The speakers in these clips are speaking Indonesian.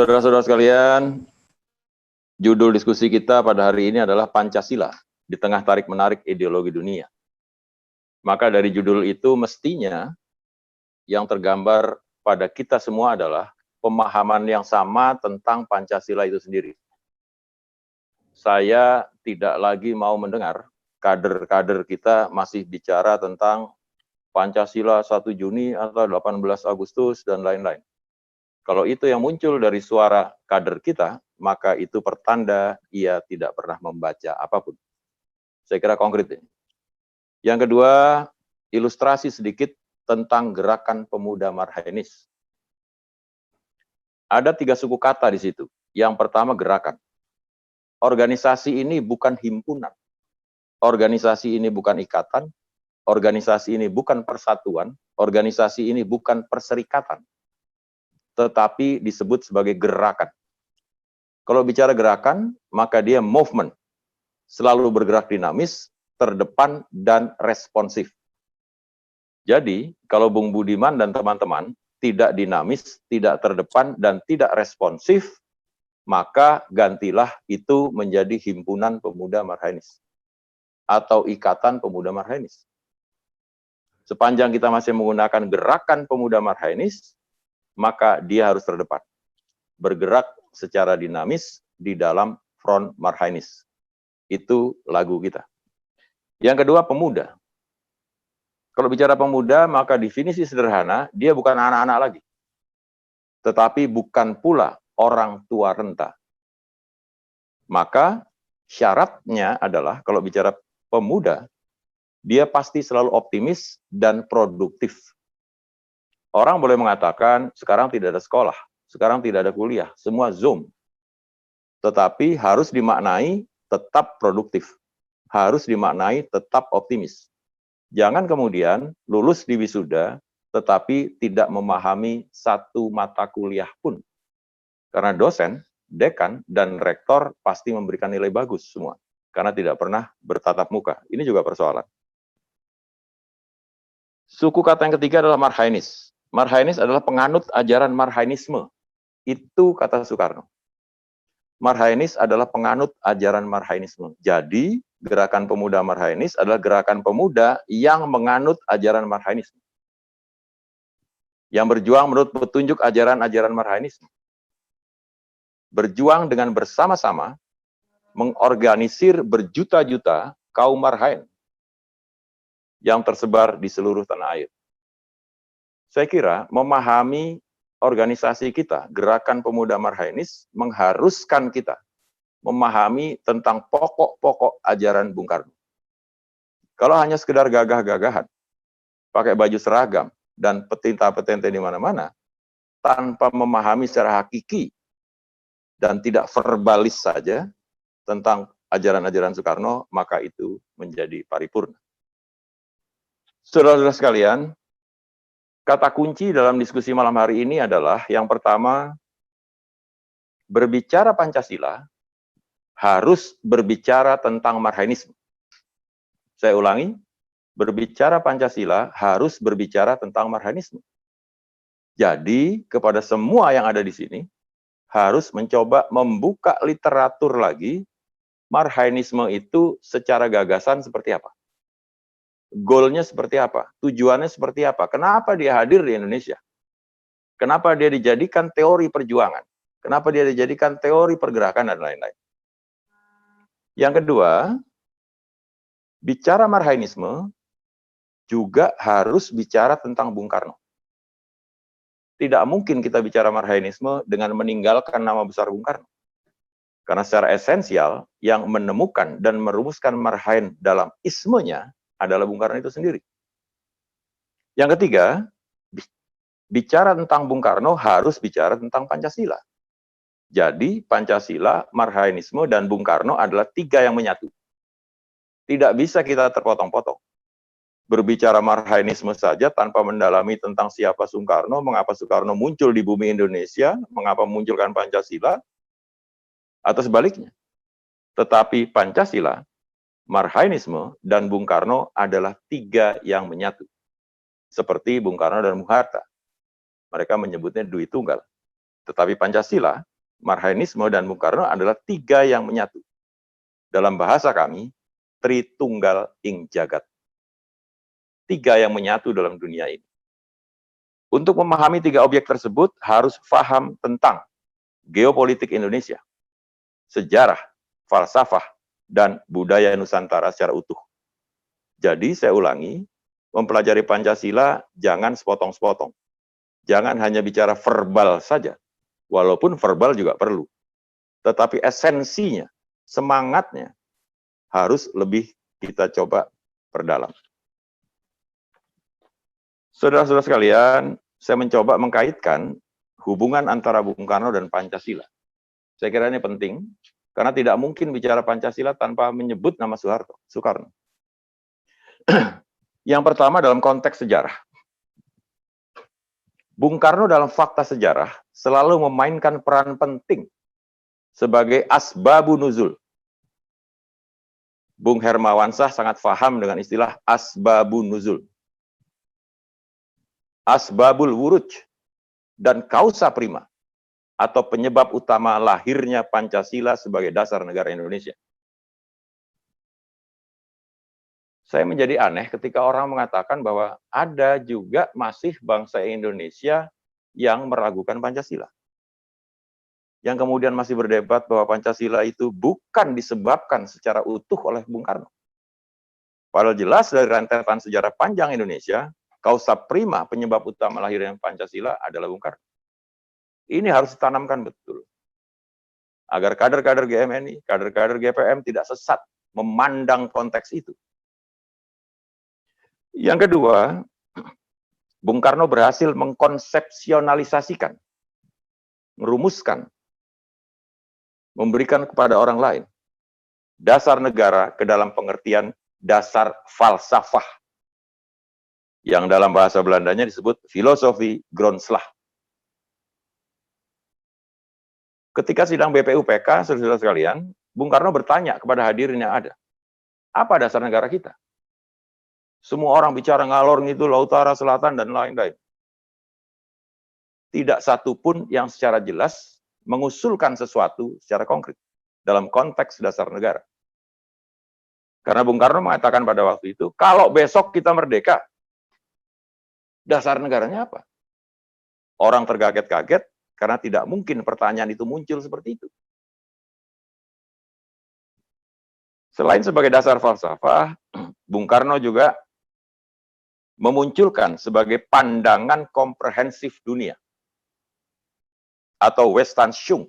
Saudara-saudara sekalian, judul diskusi kita pada hari ini adalah Pancasila di tengah tarik-menarik ideologi dunia. Maka dari judul itu mestinya yang tergambar pada kita semua adalah pemahaman yang sama tentang Pancasila itu sendiri. Saya tidak lagi mau mendengar kader-kader kita masih bicara tentang Pancasila 1 Juni atau 18 Agustus dan lain-lain. Kalau itu yang muncul dari suara kader kita, maka itu pertanda ia tidak pernah membaca apapun. Saya kira konkret ini. Yang kedua, ilustrasi sedikit tentang gerakan pemuda Marhainis. Ada 3 suku kata di situ. Yang pertama gerakan. Organisasi ini bukan himpunan. Organisasi ini bukan ikatan. Organisasi ini bukan persatuan. Organisasi ini bukan perserikatan. Tetapi disebut sebagai gerakan. Kalau bicara gerakan, maka dia movement. Selalu bergerak dinamis, terdepan, dan responsif. Jadi, kalau Bung Budiman dan teman-teman tidak dinamis, tidak terdepan, dan tidak responsif, maka gantilah itu menjadi Himpunan Pemuda Marhainis. Atau Ikatan Pemuda Marhainis. Sepanjang kita masih menggunakan gerakan pemuda Marhainis, maka dia harus terdepan. Bergerak secara dinamis di dalam front Marhainis. Itu lagu kita. Yang kedua, pemuda. Kalau bicara pemuda, maka definisi sederhana, dia bukan anak-anak lagi. Tetapi bukan pula orang tua renta. Maka syaratnya adalah, kalau bicara pemuda, dia pasti selalu optimis dan produktif. Orang boleh mengatakan, sekarang tidak ada sekolah, sekarang tidak ada kuliah, semua Zoom. Tetapi harus dimaknai tetap produktif. Harus dimaknai tetap optimis. Jangan kemudian lulus di wisuda, tetapi tidak memahami satu mata kuliah pun. Karena dosen, dekan, dan rektor pasti memberikan nilai bagus semua. Karena tidak pernah bertatap muka. Ini juga persoalan. Suku kata yang ketiga adalah Marhainis. Marhainis adalah penganut ajaran Marhainisme. Itu kata Soekarno. Marhainis adalah penganut ajaran Marhainisme. Jadi, gerakan pemuda Marhainis adalah gerakan pemuda yang menganut ajaran Marhainisme. Yang berjuang menurut petunjuk ajaran-ajaran Marhainisme. Berjuang dengan bersama-sama, mengorganisir berjuta-juta kaum Marhain yang tersebar di seluruh tanah air. Saya kira memahami organisasi kita, Gerakan Pemuda Marhainis, mengharuskan kita memahami tentang pokok-pokok ajaran Bung Karno. Kalau hanya sekedar gagah-gagahan, pakai baju seragam, dan petinta-petente di mana-mana, tanpa memahami secara hakiki, dan tidak verbalis saja tentang ajaran-ajaran Soekarno, maka itu menjadi paripurna. Saudara-saudara sekalian, kata kunci dalam diskusi malam hari ini adalah yang pertama, berbicara Pancasila harus berbicara tentang Marhainisme. Saya ulangi, berbicara Pancasila harus berbicara tentang Marhainisme. Jadi, kepada semua yang ada di sini, harus mencoba membuka literatur lagi, Marhainisme itu secara gagasan seperti apa? Goalnya seperti apa? Tujuannya seperti apa? Kenapa dia hadir di Indonesia? Kenapa dia dijadikan teori perjuangan? Kenapa dia dijadikan teori pergerakan dan lain-lain? Yang kedua, bicara Marhainisme juga harus bicara tentang Bung Karno. Tidak mungkin kita bicara Marhainisme dengan meninggalkan nama besar Bung Karno. Karena secara esensial, yang menemukan dan merumuskan Marhain dalam ismenya adalah Bung Karno itu sendiri. Yang ketiga, bicara tentang Bung Karno harus bicara tentang Pancasila. Jadi Pancasila, Marhainisme, dan Bung Karno adalah 3 yang menyatu. Tidak bisa kita terpotong-potong. Berbicara Marhainisme saja tanpa mendalami tentang siapa Soekarno, mengapa Soekarno muncul di bumi Indonesia, mengapa munculkan Pancasila, atau sebaliknya. Tetapi Pancasila, Marhainisme, dan Bung Karno adalah 3 yang menyatu. Seperti Bung Karno dan Bung Hatta. Mereka menyebutnya Dui Tunggal. Tetapi Pancasila Marhainisme, dan Bung Karno adalah tiga yang menyatu. Dalam bahasa kami, Tritunggal ing Jagat. Tiga yang menyatu dalam dunia ini. Untuk memahami tiga objek tersebut, harus paham tentang geopolitik Indonesia, sejarah, falsafah, dan budaya Nusantara secara utuh. Jadi, saya ulangi, mempelajari Pancasila jangan sepotong-sepotong. Jangan hanya bicara verbal saja, walaupun verbal juga perlu. Tetapi esensinya, semangatnya, harus lebih kita coba perdalam. Saudara-saudara sekalian, saya mencoba mengkaitkan hubungan antara Bung Karno dan Pancasila. Saya kira ini penting, karena tidak mungkin bicara Pancasila tanpa menyebut nama Soekarno. Yang pertama dalam konteks sejarah. Bung Karno dalam fakta sejarah selalu memainkan peran penting sebagai asbabun nuzul. Bung Hermawansah sangat paham dengan istilah asbabun nuzul. Asbabul wuruj dan kausa prima atau penyebab utama lahirnya Pancasila sebagai dasar negara Indonesia. Saya menjadi aneh ketika orang mengatakan bahwa ada juga masih bangsa Indonesia yang meragukan Pancasila. Yang kemudian masih berdebat bahwa Pancasila itu bukan disebabkan secara utuh oleh Bung Karno. Padahal jelas dari rentetan sejarah panjang Indonesia, kausa prima penyebab utama lahirnya Pancasila adalah Bung Karno. Ini harus ditanamkan betul. Agar kader-kader GMNI, kader-kader GPM tidak sesat memandang konteks itu. Yang kedua, Bung Karno berhasil mengkonsepsionalisasikan, merumuskan, memberikan kepada orang lain dasar negara ke dalam pengertian dasar falsafah, yang dalam bahasa Belandanya disebut filosofi grondslag. Ketika sidang BPUPK, saudara-saudara sekalian, Bung Karno bertanya kepada hadirin yang ada, apa dasar negara kita? Semua orang bicara ngalor ngidul, utara, selatan, dan lain-lain. Tidak satu pun yang secara jelas mengusulkan sesuatu secara konkret dalam konteks dasar negara. Karena Bung Karno mengatakan pada waktu itu, kalau besok kita merdeka, dasar negaranya apa? Orang terkaget-kaget karena tidak mungkin pertanyaan itu muncul seperti itu. Selain sebagai dasar falsafah, Bung Karno juga memunculkan sebagai pandangan komprehensif dunia atau Weltanschauung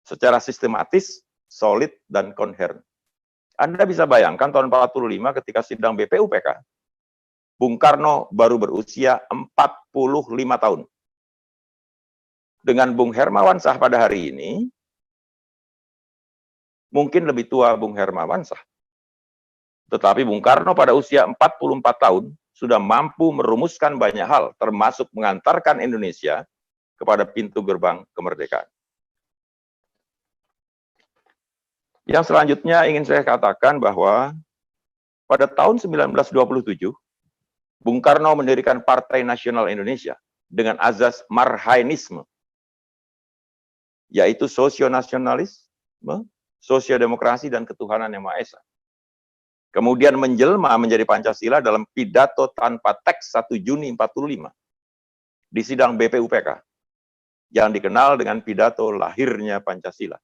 secara sistematis, solid, dan konheren. Anda bisa bayangkan tahun 45 ketika sidang BPUPK, Bung Karno baru berusia 45 tahun. Dengan Bung Hermawansah pada hari ini, mungkin lebih tua Bung Hermawansah. Tetapi Bung Karno pada usia 44 tahun sudah mampu merumuskan banyak hal, termasuk mengantarkan Indonesia kepada pintu gerbang kemerdekaan. Yang selanjutnya ingin saya katakan bahwa pada tahun 1927, Bung Karno mendirikan Partai Nasional Indonesia dengan azas Marhainisme, yaitu sosionasionalisme, sosiodemokrasi, dan ketuhanan yang Maha Esa. Kemudian menjelma menjadi Pancasila dalam pidato tanpa teks 1 Juni 45 di sidang BPUPK yang dikenal dengan pidato lahirnya Pancasila.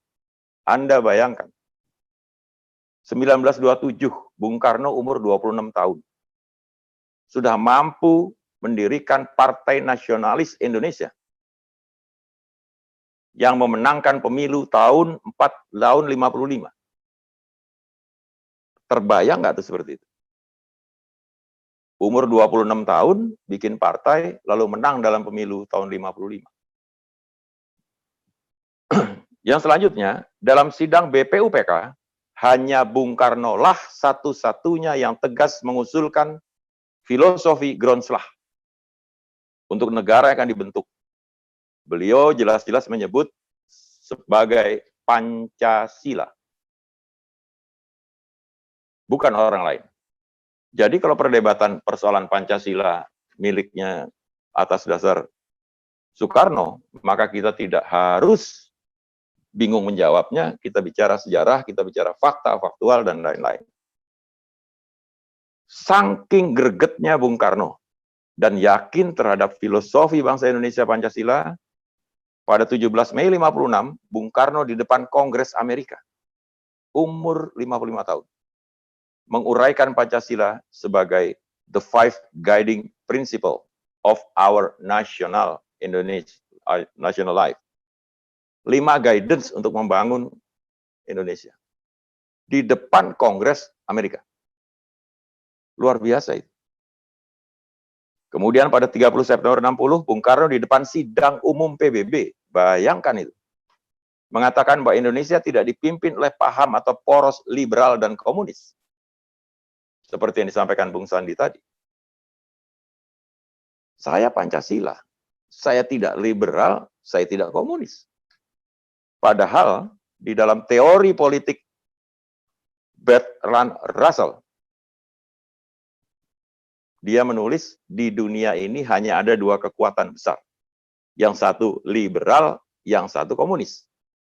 Anda bayangkan, 1927, Bung Karno umur 26 tahun. Sudah mampu mendirikan Partai Nasionalis Indonesia yang memenangkan pemilu tahun 55. Terbayang nggak tuh seperti itu? Umur 26 tahun, bikin partai, lalu menang dalam pemilu tahun 55. Yang selanjutnya, dalam sidang BPUPK, hanya Bung Karno lah satu-satunya yang tegas mengusulkan filosofi grondslag untuk negara yang akan dibentuk. Beliau jelas-jelas menyebut sebagai Pancasila, bukan orang lain. Jadi kalau perdebatan persoalan Pancasila miliknya atas dasar Soekarno, maka kita tidak harus bingung menjawabnya, kita bicara sejarah, kita bicara fakta, faktual, dan lain-lain. Saking gregetnya Bung Karno dan yakin terhadap filosofi bangsa Indonesia Pancasila, pada 17 Mei 56, Bung Karno di depan Kongres Amerika, umur 55 tahun, menguraikan Pancasila sebagai the five guiding principle of our national life. 5 guidance untuk membangun Indonesia. Di depan Kongres Amerika. Luar biasa itu. Kemudian pada 30 September 60, Bung Karno di depan sidang umum PBB, bayangkan itu, mengatakan bahwa Indonesia tidak dipimpin oleh paham atau poros liberal dan komunis. Seperti yang disampaikan Bung Sandi tadi. Saya Pancasila, saya tidak liberal, saya tidak komunis. Padahal di dalam teori politik Bertrand Russell, dia menulis di dunia ini hanya ada 2 kekuatan besar. Yang satu liberal, yang satu komunis.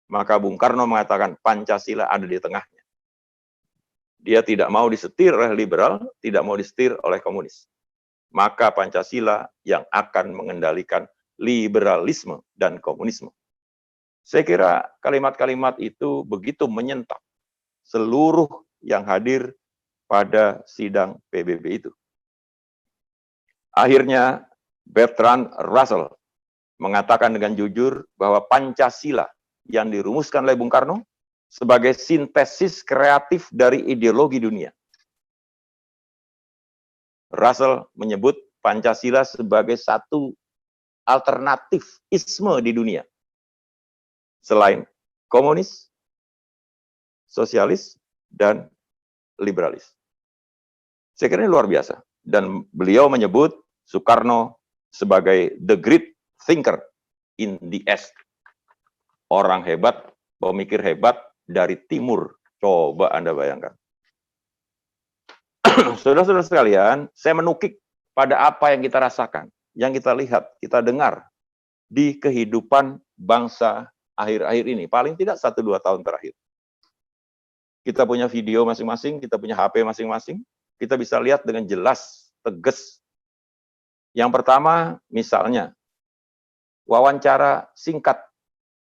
Maka Bung Karno mengatakan Pancasila ada di tengahnya. Dia tidak mau disetir oleh liberal, tidak mau disetir oleh komunis. Maka Pancasila yang akan mengendalikan liberalisme dan komunisme. Saya kira kalimat-kalimat itu begitu menyentak seluruh yang hadir pada sidang PBB itu. Akhirnya Bertrand Russell mengatakan dengan jujur bahwa Pancasila yang dirumuskan oleh Bung Karno sebagai sintesis kreatif dari ideologi dunia. Russell menyebut Pancasila sebagai satu alternatif isme di dunia. Selain komunis, sosialis, dan liberalis. Saya kira ini luar biasa. Dan beliau menyebut Soekarno sebagai the great thinker in the East. Orang hebat, pemikir hebat dari timur. Coba Anda bayangkan. Saudara-saudara sekalian, saya menukik pada apa yang kita rasakan, yang kita lihat, kita dengar di kehidupan bangsa akhir-akhir ini. Paling tidak 1-2 tahun terakhir. Kita punya video masing-masing, kita punya HP masing-masing, kita bisa lihat dengan jelas, tegas. Yang pertama, misalnya, wawancara singkat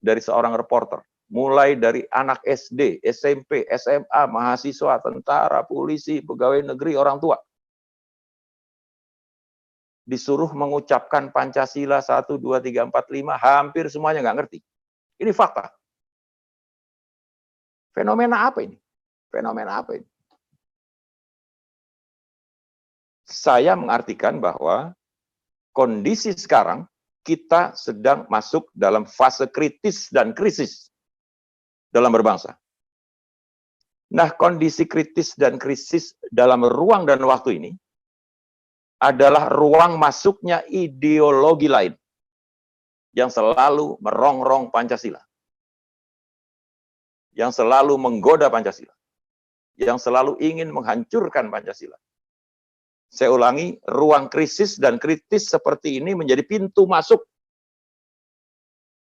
dari seorang reporter, mulai dari anak SD, SMP, SMA, mahasiswa, tentara, polisi, pegawai negeri, orang tua. Disuruh mengucapkan Pancasila 1, 2, 3, 4, 5, hampir semuanya nggak ngerti. Ini fakta. Fenomena apa ini? Fenomena apa ini? Saya mengartikan bahwa kondisi sekarang kita sedang masuk dalam fase kritis dan krisis dalam berbangsa. Nah, kondisi kritis dan krisis dalam ruang dan waktu ini adalah ruang masuknya ideologi lain yang selalu merongrong Pancasila, yang selalu menggoda Pancasila, yang selalu ingin menghancurkan Pancasila. Saya ulangi, ruang krisis dan kritis seperti ini menjadi pintu masuk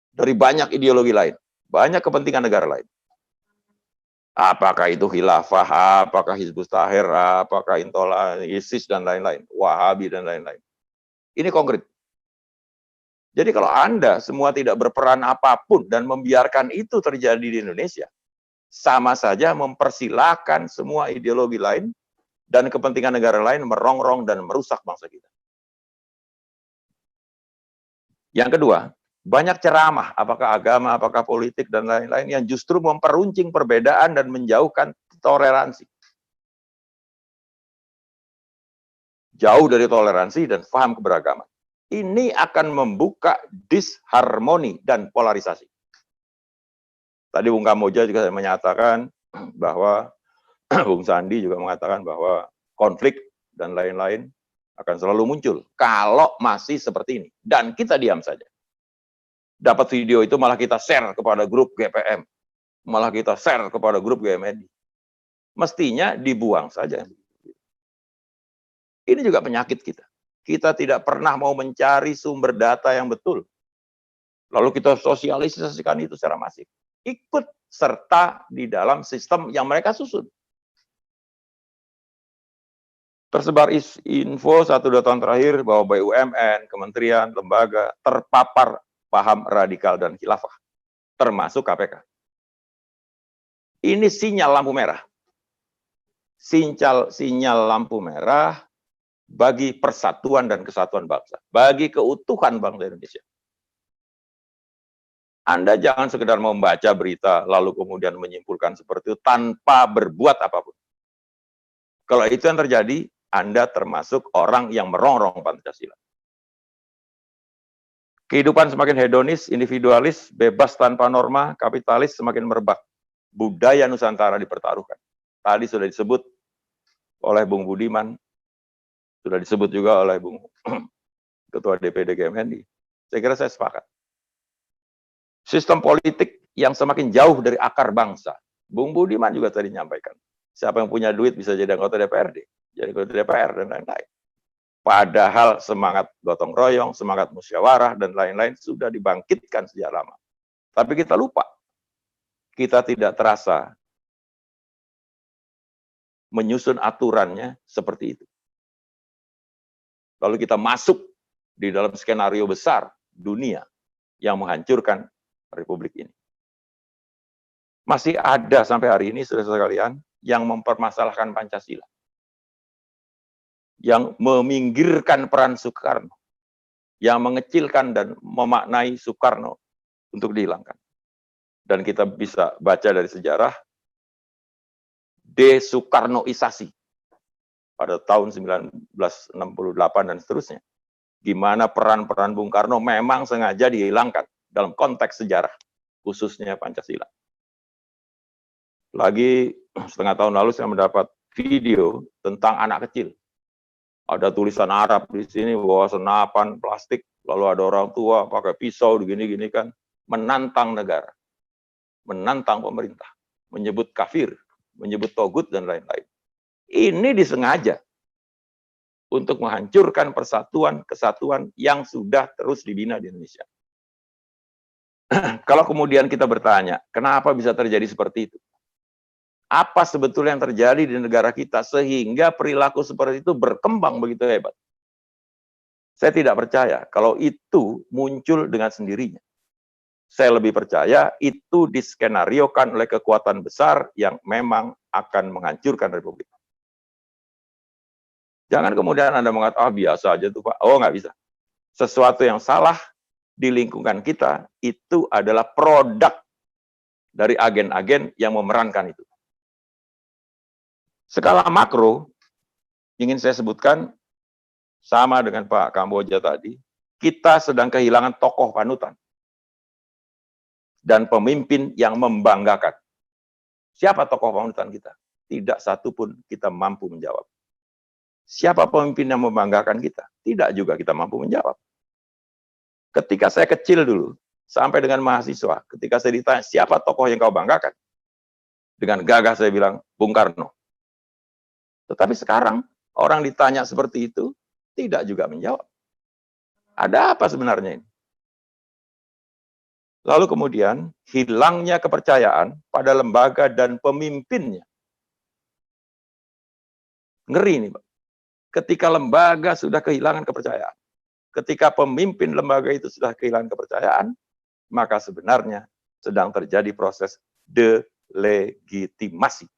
dari banyak ideologi lain, banyak kepentingan negara lain. Apakah itu khilafah, apakah Hizbut Tahrir, apakah intoleransi, ISIS, dan lain-lain, Wahabi, dan lain-lain. Ini konkret. Jadi kalau Anda semua tidak berperan apapun dan membiarkan itu terjadi di Indonesia, sama saja mempersilahkan semua ideologi lain dan kepentingan negara lain merongrong dan merusak bangsa kita. Yang kedua, banyak ceramah, apakah agama, apakah politik, dan lain-lain, yang justru memperuncing perbedaan dan menjauhkan toleransi. Jauh dari toleransi dan paham keberagaman. Ini akan membuka disharmoni dan polarisasi. Tadi Bung Kamboja juga menyatakan bahwa Bung Sandi juga mengatakan bahwa konflik dan lain-lain akan selalu muncul kalau masih seperti ini. Dan kita diam saja. Dapat video itu malah kita share kepada grup GPM. Malah kita share kepada grup GMNI. Mestinya dibuang saja. Ini juga penyakit kita. Kita tidak pernah mau mencari sumber data yang betul. Lalu kita sosialisasikan itu secara masif. ikut serta di dalam sistem yang mereka susun. Tersebar info 1-2 tahun terakhir bahwa BUMN, kementerian, lembaga terpapar paham radikal dan khilafah, termasuk KPK. Ini sinyal lampu merah. Sinyal lampu merah bagi persatuan dan kesatuan bangsa, bagi keutuhan bangsa Indonesia. Anda jangan sekedar membaca berita lalu kemudian menyimpulkan seperti itu tanpa berbuat apapun. Kalau itu yang terjadi, Anda termasuk orang yang merongrong Pancasila. Kehidupan semakin hedonis, individualis, bebas tanpa norma, kapitalis semakin merebak. Budaya Nusantara dipertaruhkan. Tadi sudah disebut oleh Bung Budiman, sudah disebut juga oleh Bung Ketua DPD GMNI. Saya kira saya sepakat. Sistem politik yang semakin jauh dari akar bangsa. Bung Budiman juga tadi menyampaikan. Siapa yang punya duit bisa jadi anggota DPRD, jadi anggota DPR, dan lain-lain. Padahal semangat gotong royong, semangat musyawarah, dan lain-lain sudah dibangkitkan sejak lama. Tapi kita lupa. Kita tidak terasa menyusun aturannya seperti itu. Lalu kita masuk di dalam skenario besar dunia yang menghancurkan Republik ini. Masih ada sampai hari ini, saudara-saudara sekalian, yang mempermasalahkan Pancasila. Yang meminggirkan peran Soekarno. Yang mengecilkan dan memaknai Soekarno untuk dihilangkan. Dan kita bisa baca dari sejarah, desoekarnoisasi pada tahun 1968 dan seterusnya. Gimana peran-peran Bung Karno memang sengaja dihilangkan dalam konteks sejarah, khususnya Pancasila. Lagi setengah tahun lalu saya mendapat video tentang anak kecil. Ada tulisan Arab di sini bahwa senapan plastik, lalu ada orang tua pakai pisau begini-gini kan, menantang negara, menantang pemerintah, menyebut kafir, menyebut togut dan lain-lain. Ini disengaja untuk menghancurkan persatuan, kesatuan yang sudah terus dibina di Indonesia. Kalau kemudian kita bertanya, kenapa bisa terjadi seperti itu? Apa sebetulnya yang terjadi di negara kita sehingga perilaku seperti itu berkembang begitu hebat? Saya tidak percaya kalau itu muncul dengan sendirinya. Saya lebih percaya itu diskenariokan oleh kekuatan besar yang memang akan menghancurkan Republik. Jangan kemudian Anda mengatakan, biasa aja tuh Pak. Oh, nggak bisa. Sesuatu yang salah di lingkungan kita, itu adalah produk dari agen-agen yang memerankan itu. Skala makro, ingin saya sebutkan, sama dengan Pak Kamboja tadi, kita sedang kehilangan tokoh panutan. Dan pemimpin yang membanggakan. Siapa tokoh panutan kita? Tidak satu pun kita mampu menjawab. Siapa pemimpin yang membanggakan kita? Tidak juga kita mampu menjawab. Ketika saya kecil dulu, sampai dengan mahasiswa, ketika saya ditanya, siapa tokoh yang kau banggakan? Dengan gagah saya bilang, Bung Karno. Tetapi sekarang, orang ditanya seperti itu, tidak juga menjawab. Ada apa sebenarnya ini? Lalu kemudian, hilangnya kepercayaan pada lembaga dan pemimpinnya. Ngeri nih, Pak. Ketika lembaga sudah kehilangan kepercayaan, ketika pemimpin lembaga itu sudah kehilangan kepercayaan, maka sebenarnya sedang terjadi proses delegitimasi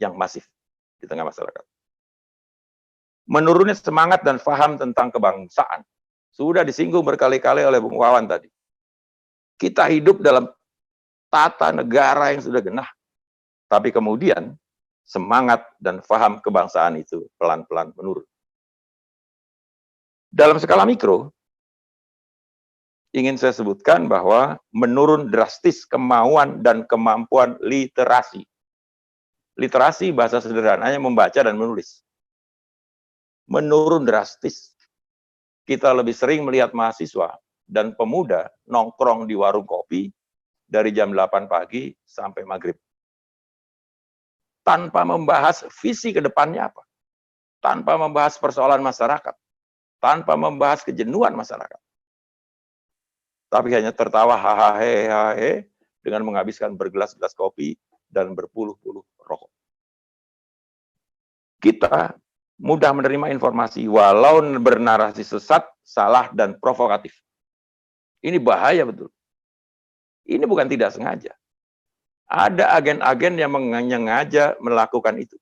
yang masif di tengah masyarakat. Menurunnya semangat dan paham tentang kebangsaan. Sudah disinggung berkali-kali oleh Bung Wawan tadi. Kita hidup dalam tata negara yang sudah genah. Tapi kemudian semangat dan paham kebangsaan itu pelan-pelan menurun. Dalam skala mikro, ingin saya sebutkan bahwa menurun drastis kemauan dan kemampuan literasi. Literasi bahasa sederhananya membaca dan menulis. Menurun drastis. Kita lebih sering melihat mahasiswa dan pemuda nongkrong di warung kopi dari jam 8 pagi sampai maghrib. Tanpa membahas visi ke depannya apa. Tanpa membahas persoalan masyarakat. Tanpa membahas kejenuhan masyarakat. Tapi hanya tertawa hahaha, dengan menghabiskan bergelas-gelas kopi dan berpuluh-puluh rokok. Kita mudah menerima informasi walau bernarasi sesat, salah, dan provokatif. Ini bahaya betul. Ini bukan tidak sengaja. Ada agen-agen yang menyengaja melakukan itu.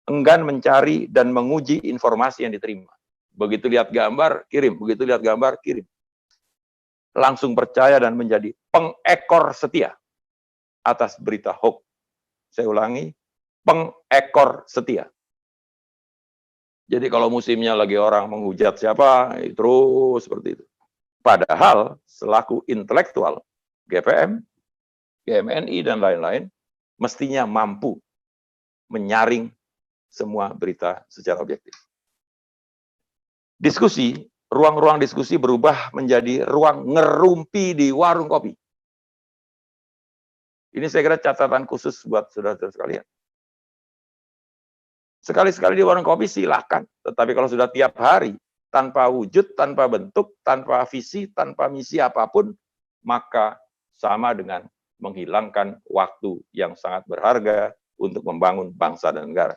Enggan mencari dan menguji informasi yang diterima. Begitu lihat gambar, kirim. Begitu lihat gambar, kirim. Langsung percaya dan menjadi pengekor setia atas berita hoax. Saya ulangi, pengekor setia. Jadi kalau musimnya lagi orang menghujat siapa, terus seperti itu. Padahal selaku intelektual, GPM, GMNI, dan lain-lain, mestinya mampu menyaring semua berita secara objektif. Diskusi, ruang-ruang diskusi berubah menjadi ruang ngerumpi di warung kopi. Ini saya kira catatan khusus buat saudara-saudara sekalian. Sekali-sekali di warung kopi silahkan, tetapi kalau sudah tiap hari, tanpa wujud, tanpa bentuk, tanpa visi, tanpa misi apapun, maka sama dengan menghilangkan waktu yang sangat berharga untuk membangun bangsa dan negara.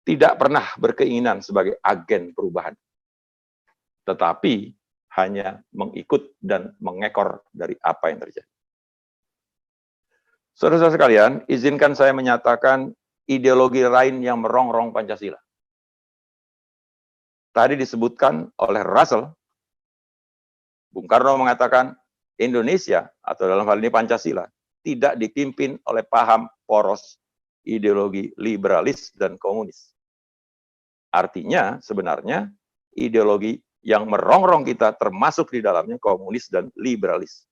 Tidak pernah berkeinginan sebagai agen perubahan, tetapi hanya mengikut dan mengekor dari apa yang terjadi. Saudara-saudara sekalian, izinkan saya menyatakan ideologi lain yang merongrong Pancasila. Tadi disebutkan oleh Russell, Bung Karno mengatakan Indonesia, atau dalam hal ini Pancasila, tidak dipimpin oleh paham poros ideologi liberalis dan komunis. Artinya sebenarnya ideologi yang merongrong kita termasuk di dalamnya komunis dan liberalis.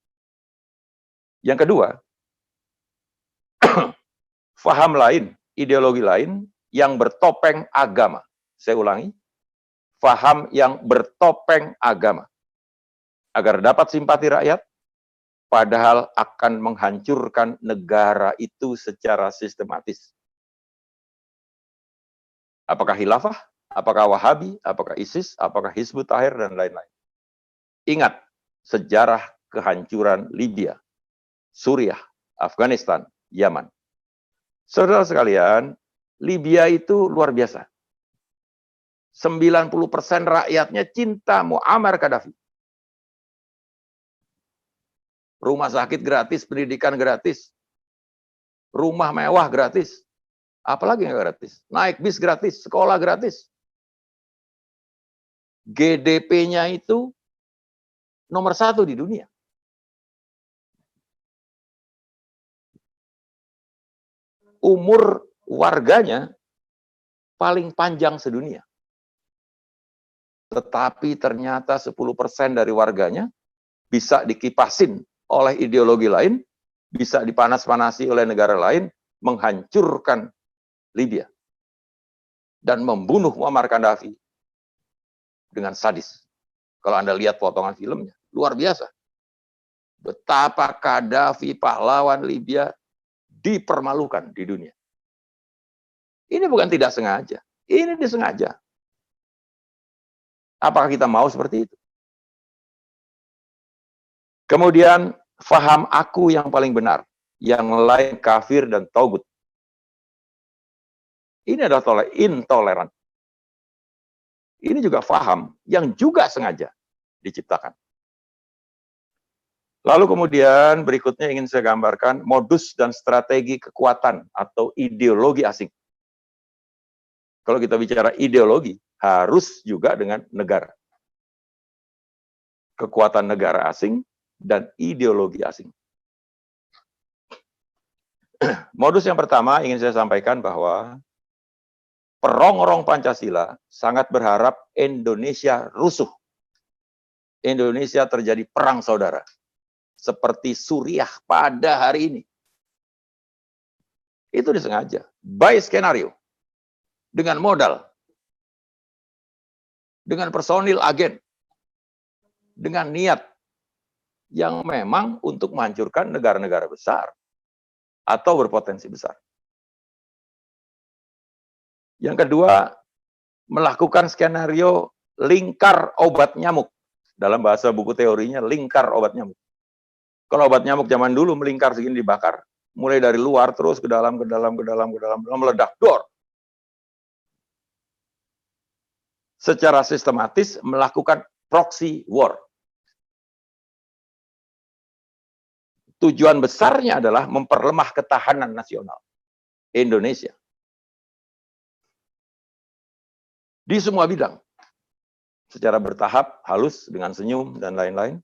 Yang kedua, paham lain, ideologi lain yang bertopeng agama. Saya ulangi, paham yang bertopeng agama. Agar dapat simpati rakyat, padahal akan menghancurkan negara itu secara sistematis. Apakah khilafah, apakah Wahabi, apakah ISIS, apakah Hizbut Tahrir, dan lain-lain. Ingat, sejarah kehancuran Libya, Suriah, Afghanistan, Yaman. Saudara sekalian, Libya itu luar biasa. 90% rakyatnya cinta Muammar Gaddafi. Rumah sakit gratis, pendidikan gratis, rumah mewah gratis. Apalagi yang gratis? Naik bis gratis, sekolah gratis. GDP-nya itu nomor 1 di dunia. Umur warganya paling panjang sedunia. Tetapi ternyata 10% dari warganya bisa dikipasin oleh ideologi lain, bisa dipanas-panasi oleh negara lain, menghancurkan Libya. Dan membunuh Muammar Gaddafi dengan sadis. Kalau Anda lihat potongan filmnya, luar biasa. Betapa Gaddafi, pahlawan Libya, dipermalukan di dunia. Ini bukan tidak sengaja, ini disengaja. Apakah kita mau seperti itu? Kemudian, faham aku yang paling benar, yang lain kafir dan taugut. Ini adalah intoleran. Ini juga faham yang juga sengaja diciptakan. Lalu kemudian berikutnya ingin saya gambarkan modus dan strategi kekuatan atau ideologi asing. Kalau kita bicara ideologi, harus juga dengan negara. Kekuatan negara asing dan ideologi asing. Modus yang pertama ingin saya sampaikan bahwa perongrong Pancasila sangat berharap Indonesia rusuh. Indonesia terjadi perang saudara. Seperti Suriah pada hari ini. Itu disengaja. By skenario. Dengan modal. Dengan personil agen. Dengan niat. Yang memang untuk menghancurkan negara-negara besar. Atau berpotensi besar. Yang kedua, melakukan skenario lingkar obat nyamuk. Dalam bahasa buku teorinya, lingkar obat nyamuk. Kalau obat nyamuk zaman dulu melingkar segini dibakar, mulai dari luar terus ke dalam, meledak, dor. Secara sistematis melakukan proxy war. Tujuan besarnya adalah memperlemah ketahanan nasional Indonesia. Di semua bidang. Secara bertahap, halus, dengan senyum, dan lain-lain.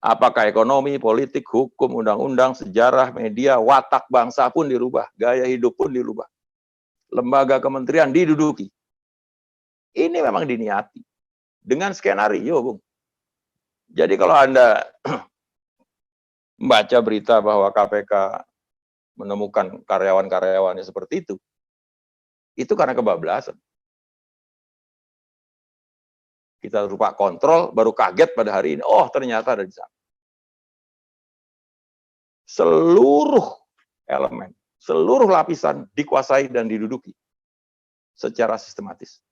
Apakah ekonomi, politik, hukum, undang-undang, sejarah, media, watak bangsa pun dirubah, gaya hidup pun dirubah. Lembaga kementerian diduduki. Ini memang diniati. Dengan skenario, Bung. Jadi kalau Anda membaca berita bahwa KPK menemukan karyawan-karyawannya seperti itu karena kebablasan. Kita lupa kontrol, baru kaget pada hari ini. Oh, ternyata ada di sana. Seluruh elemen, seluruh lapisan dikuasai dan diduduki secara sistematis.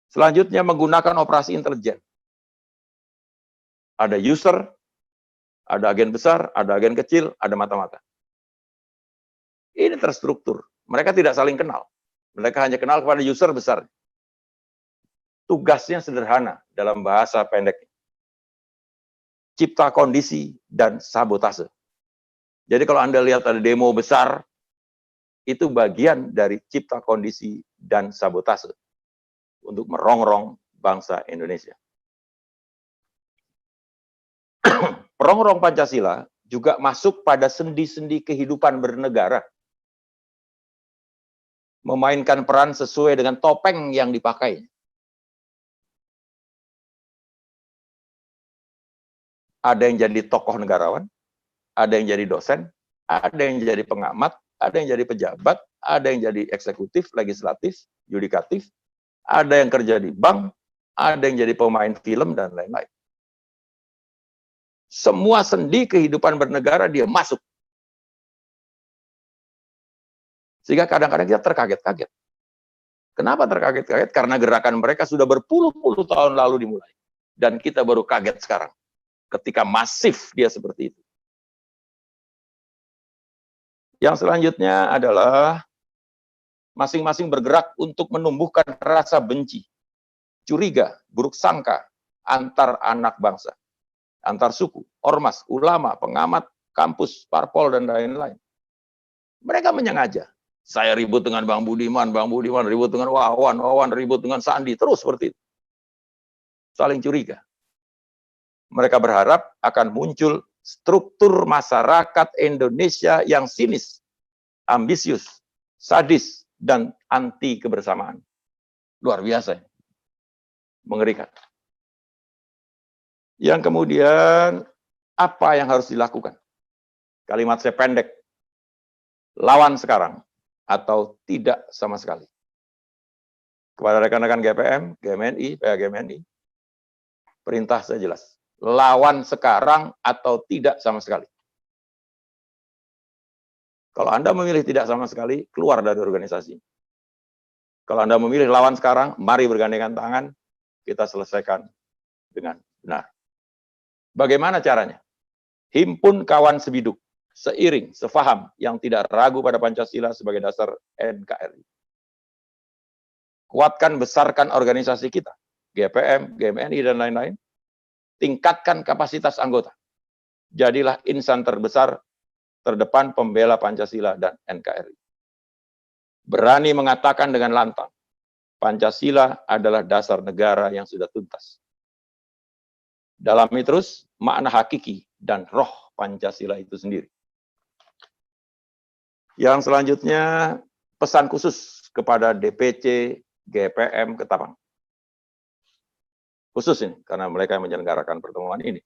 Selanjutnya menggunakan operasi intelijen. Ada user, ada agen besar, ada agen kecil, ada mata-mata. Ini terstruktur. Mereka tidak saling kenal. Mereka hanya kenal kepada user besar. Tugasnya sederhana dalam bahasa pendek. Cipta kondisi dan sabotase. Jadi kalau Anda lihat ada demo besar, itu bagian dari cipta kondisi dan sabotase untuk merongrong bangsa Indonesia. Perongrong Pancasila juga masuk pada sendi-sendi kehidupan bernegara. Memainkan peran sesuai dengan topeng yang dipakai. Ada yang jadi tokoh negarawan, ada yang jadi dosen, ada yang jadi pengamat, ada yang jadi pejabat, ada yang jadi eksekutif, legislatif, yudikatif, ada yang kerja di bank, ada yang jadi pemain film, dan lain-lain. Semua sendi kehidupan bernegara dia masuk. Sehingga kadang-kadang kita terkaget-kaget. Kenapa terkaget-kaget? Karena gerakan mereka sudah berpuluh-puluh tahun lalu dimulai. Dan kita baru kaget sekarang. Ketika masif dia seperti itu. Yang selanjutnya adalah masing-masing bergerak untuk menumbuhkan rasa benci, curiga, buruk sangka antar anak bangsa, antar suku, ormas, ulama, pengamat, kampus, parpol, dan lain-lain. Mereka menyengaja. Saya ribut dengan Bang Budiman ribut dengan Wawan ribut dengan Sandi, terus seperti itu. Saling curiga. Mereka berharap akan muncul struktur masyarakat Indonesia yang sinis, ambisius, sadis, dan anti kebersamaan. Luar biasa. Mengerikan. Yang kemudian, apa yang harus dilakukan? Kalimat saya pendek. Lawan sekarang, atau tidak sama sekali. Kepada rekan-rekan GPM, GMNI, PAGMNI, perintah saya jelas. Lawan sekarang atau tidak sama sekali. Kalau Anda memilih tidak sama sekali, keluar dari organisasi. Kalau Anda memilih lawan sekarang, mari bergandengan tangan, kita selesaikan dengan benar. Bagaimana caranya? Himpun kawan sebiduk, seiring, sefaham, yang tidak ragu pada Pancasila sebagai dasar NKRI. Kuatkan, besarkan organisasi kita, GPM, GMNI, dan lain-lain. Tingkatkan kapasitas anggota. Jadilah insan terbesar terdepan pembela Pancasila dan NKRI. Berani mengatakan dengan lantang, Pancasila adalah dasar negara yang sudah tuntas. Dalami terus makna hakiki dan roh Pancasila itu sendiri. Yang selanjutnya, pesan khusus kepada DPC GPM Ketapang. Khusus ini, karena mereka yang menyelenggarakan pertemuan ini.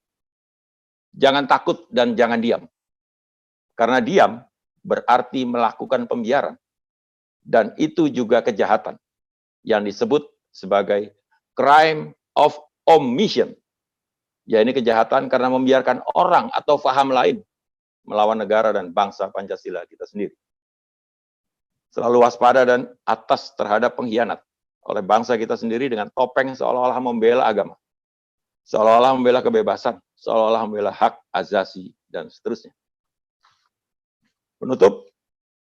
Jangan takut dan jangan diam. Karena diam berarti melakukan pembiaran. Dan itu juga kejahatan yang disebut sebagai crime of omission. Ya, ini kejahatan karena membiarkan orang atau paham lain melawan negara dan bangsa Pancasila kita sendiri. Selalu waspada dan atas terhadap pengkhianat, oleh bangsa kita sendiri dengan topeng seolah-olah membela agama, seolah-olah membela kebebasan, seolah-olah membela hak asasi, dan seterusnya. Penutup,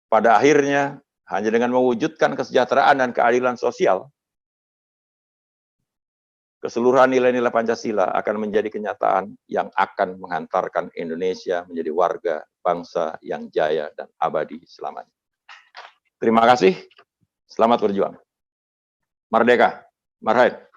pada akhirnya hanya dengan mewujudkan kesejahteraan dan keadilan sosial, keseluruhan nilai-nilai Pancasila akan menjadi kenyataan yang akan menghantarkan Indonesia menjadi warga bangsa yang jaya dan abadi selamanya. Terima kasih, selamat berjuang. Merdeka, marhaen.